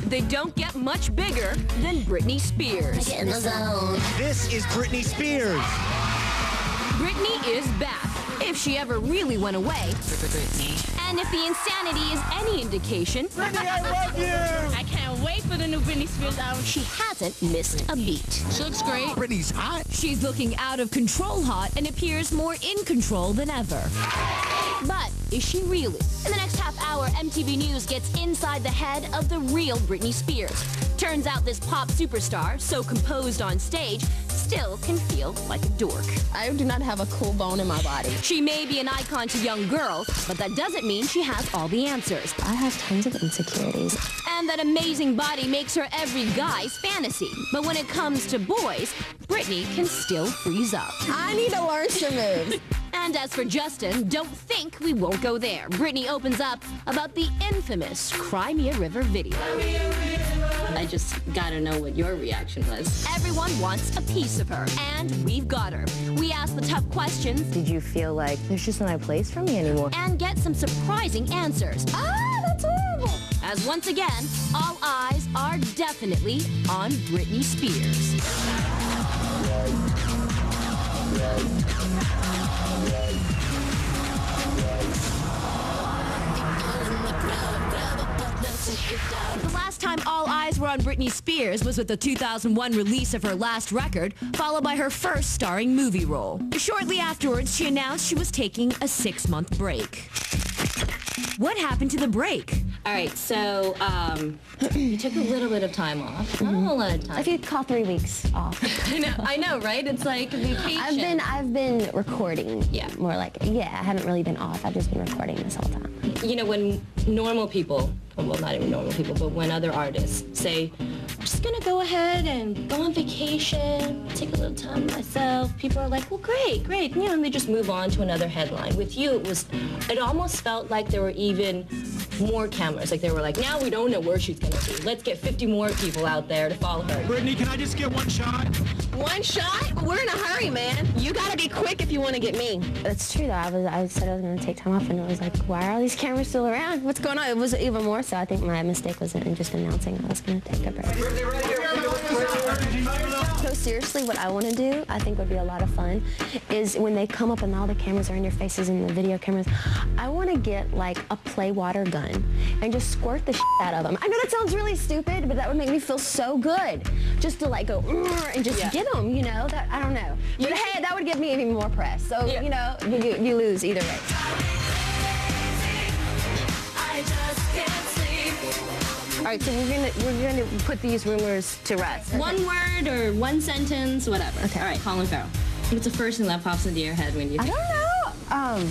They don't get much bigger than Britney Spears. Get in the zone. This is Britney Spears. Britney is back, if she ever really went away. Britney. And if the insanity is any indication, Britney, I love you. I can't wait for the new Britney Spears album. she hasn't missed a beat. She looks great. Britney's hot. She's looking out of control hot and appears more in control than ever. But is she really? In the next half hour, MTV News gets inside the head of the real Britney Spears. Turns out this pop superstar, so composed on stage, still can feel like a dork. I do not have a cool bone in my body. She may be an icon to young girls, but that doesn't mean she has all the answers. I have tons of insecurities. And that amazing body makes her every guy's fantasy. But when it comes to boys, Britney can still freeze up. I need to learn some moves. And as for Justin, don't think we won't go there. Britney opens up about the infamous Cry Me a River video. I just gotta know what your reaction was. Everyone wants a piece of her, and we've got her. We ask the tough questions. Did you feel like there's just not a place for me anymore? And get some surprising answers. That's horrible. As once again, all eyes are definitely on Britney Spears. The last time all eyes were on Britney Spears was with the 2001 release of her last record, followed by her first starring movie role. Shortly afterwards, she announced she was taking a 6-month break. What happened to the break? All right, so you took a little bit of time off. Not a whole lot of time. If you call 3 weeks off. I know, right? It's like a vacation. I've been recording. Yeah. More like, I haven't really been off. I've just been recording this whole time. You know, when normal people, well, not even normal people, but when other artists say, I'm just gonna go ahead and go on vacation, take a little time myself, people are like, well, great, you know, and they just move on to another headline. With you, it almost felt like there were even more cameras. Like they were like, now we don't know where she's gonna be. Let's get 50 more people out there to follow her. Britney, can I just get one shot? One shot? We're in a hurry, man. You gotta be quick if you want to get me. That's true, though. I said I was gonna take time off, and it was like, why are all these cameras still around? What's going on? It was even more so. I think my mistake was in just announcing I was gonna take a break. So seriously, what I want to do, I think would be a lot of fun, is when they come up and all the cameras are in your faces and the video cameras, I want to get like a play water gun and just squirt the shit out of them. I know that sounds really stupid, but that would make me feel so good. Just to like go and just get them, you know? That, I don't know. But hey, that would give me even more press. So, you know, you lose either way. All right, so we're gonna put these rumors to rest. Okay. One word or one sentence, whatever. Okay. All right, Colin Farrell. What's the first thing that pops into your head when you I think? don't know.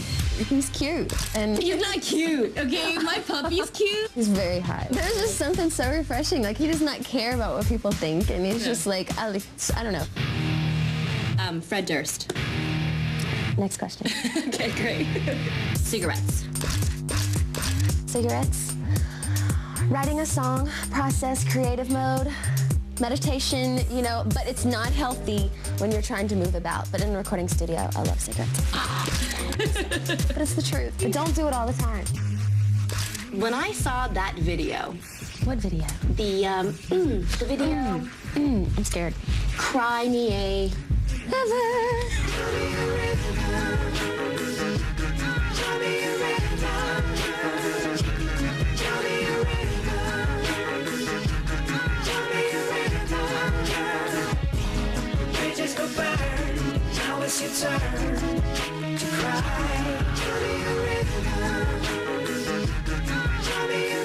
He's cute, and He's not cute, okay? My puppy's cute. he's very high. There's just something so refreshing. Like, he does not care about what people think, and he's just like, I don't know. Fred Durst. Next question. Okay, great. Cigarettes. Cigarettes. Writing a song, process, creative mode, meditation, you know, but it's not healthy when you're trying to move about. But in the recording studio, I love cigarettes. But it's the truth. But don't do it all the time. When I saw that video, What video? the video, I'm scared. Cry Me a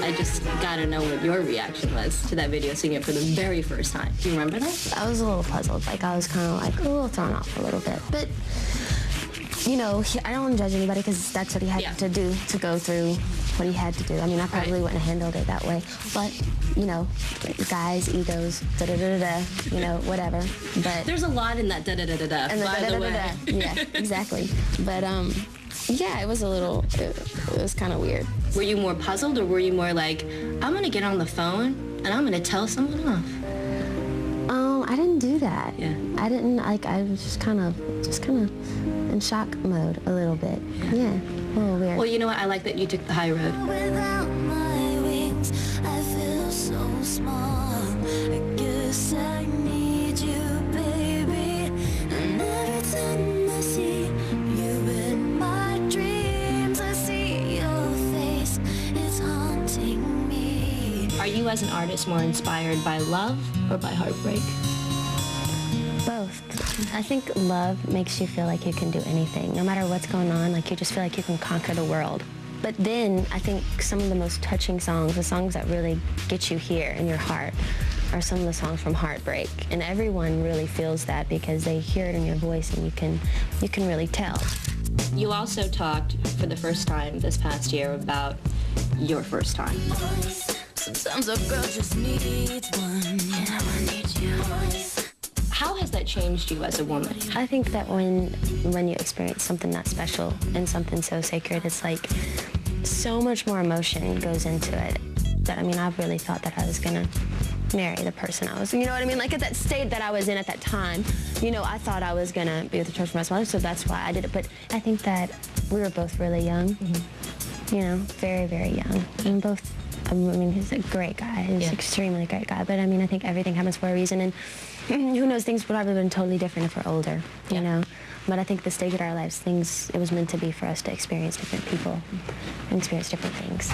I just gotta know what your reaction was to that video, seeing it for the very first time. Do you remember that? I was a little puzzled. Like, I was kind of like a little thrown off a little bit. But, you know, I don't want to judge anybody because that's what he had to do, to go through what he had to do. I mean, I probably wouldn't have handled it that way. But, you know, guys, egos, da-da-da-da-da, you know, whatever. But There's a lot in that da-da-da-da-da, and the by the way. da-da-da-da-da. Yeah, exactly. But, yeah, it was a little, it was kind of weird. Were you more puzzled, or were you more like, I'm gonna get on the phone and I'm gonna tell someone off? I I didn't do that. Yeah. I didn't, like, I was just kind of in shock mode a little bit. Yeah, a little weird. Well, you know what? I like that you took the high road. Without my wings, I feel so small. I guess I need you, baby. And every time I see you in my dreams, I see your face. It's haunting me. Are you, as an artist, more inspired by love or by heartbreak? Both. I think love makes you feel like you can do anything. No matter what's going on, like you just feel like you can conquer the world. But then I think some of the most touching songs, the songs that really get you here in your heart, are some of the songs from heartbreak. And everyone really feels that because they hear it in your voice and you can really tell. You also talked for the first time this past year about your first time. Sometimes a girl just needs one. And I need you. How has that changed you as a woman? I think that when you experience something that special and something so sacred, it's like so much more emotion goes into it. That, I mean, I really thought that I was gonna marry the person I was, you know what I mean? Like at that state that I was in at that time, you know, I thought I was gonna be with the church for my life, so that's why I did it. But I think that we were both really young, you know, very, very young. And both, I mean, he's a great guy. He's an extremely great guy. But I mean, I think everything happens for a reason. And who knows, things would have been totally different if we're older, you know? But I think the stage of our lives, it was meant to be for us to experience different people and experience different things.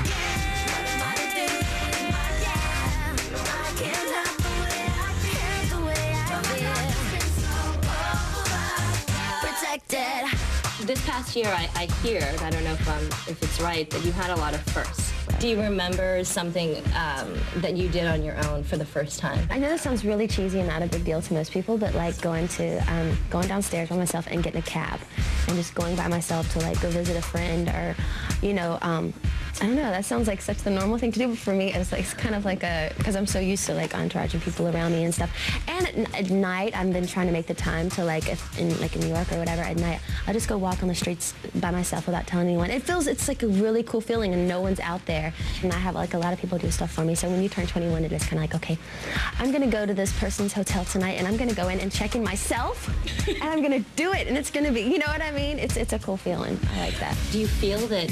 This past year, I hear, and I don't know if it's right, that you had a lot of firsts. Do you remember something that you did on your own for the first time? I know this sounds really cheesy and not a big deal to most people, but like going downstairs by myself and getting a cab and just going by myself to like go visit a friend or, you know, I don't know, that sounds like such the normal thing to do, but for me it's like it's kind of like because I'm so used to like entourage and people around me and stuff. And at night I've been trying to make the time to like in New York or whatever, at night I'll just go walk on the streets by myself without telling anyone. It's like a really cool feeling and no one's out there. And I have like a lot of people do stuff for me. So when you turn 21, it is kind of like, okay, I'm gonna go to this person's hotel tonight and I'm gonna go in and check in myself and I'm gonna do it and it's gonna be, you know what I mean? It's a cool feeling. I like that. Do you feel that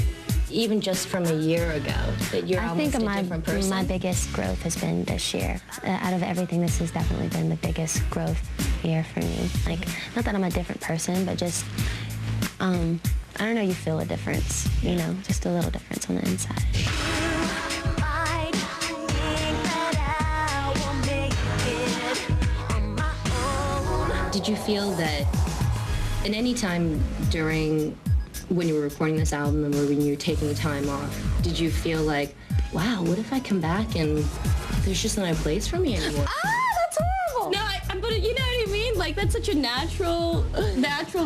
even just from a year ago that you're almost a different person? My biggest growth has been this year. Out of everything, this has definitely been the biggest growth year for me. Like, not that I'm a different person, but just, I don't know, you feel a difference, you know, just a little difference on the inside. Did you feel that at any time during when you were recording this album and when you were taking the time off, did you feel like, wow, what if I come back and there's just not a place for me anymore? That's horrible! No, but you know what I mean? Like, that's such a natural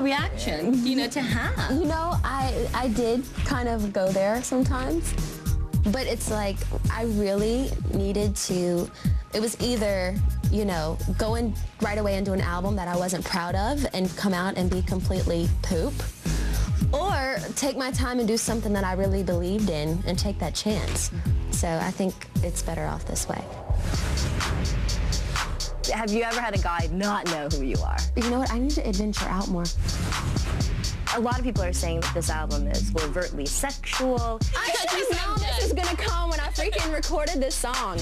reaction, you know, to have. You know, I did kind of go there sometimes, but it's like I really needed to, it was either, you know, go in right away and do an album that I wasn't proud of and come out and be completely poop, or take my time and do something that I really believed in and take that chance. So I think it's better off this way. Have you ever had a guy not know who you are? You know what, I need to adventure out more. A lot of people are saying that this album is overtly sexual. I should have known this was gonna come when I freaking recorded this song.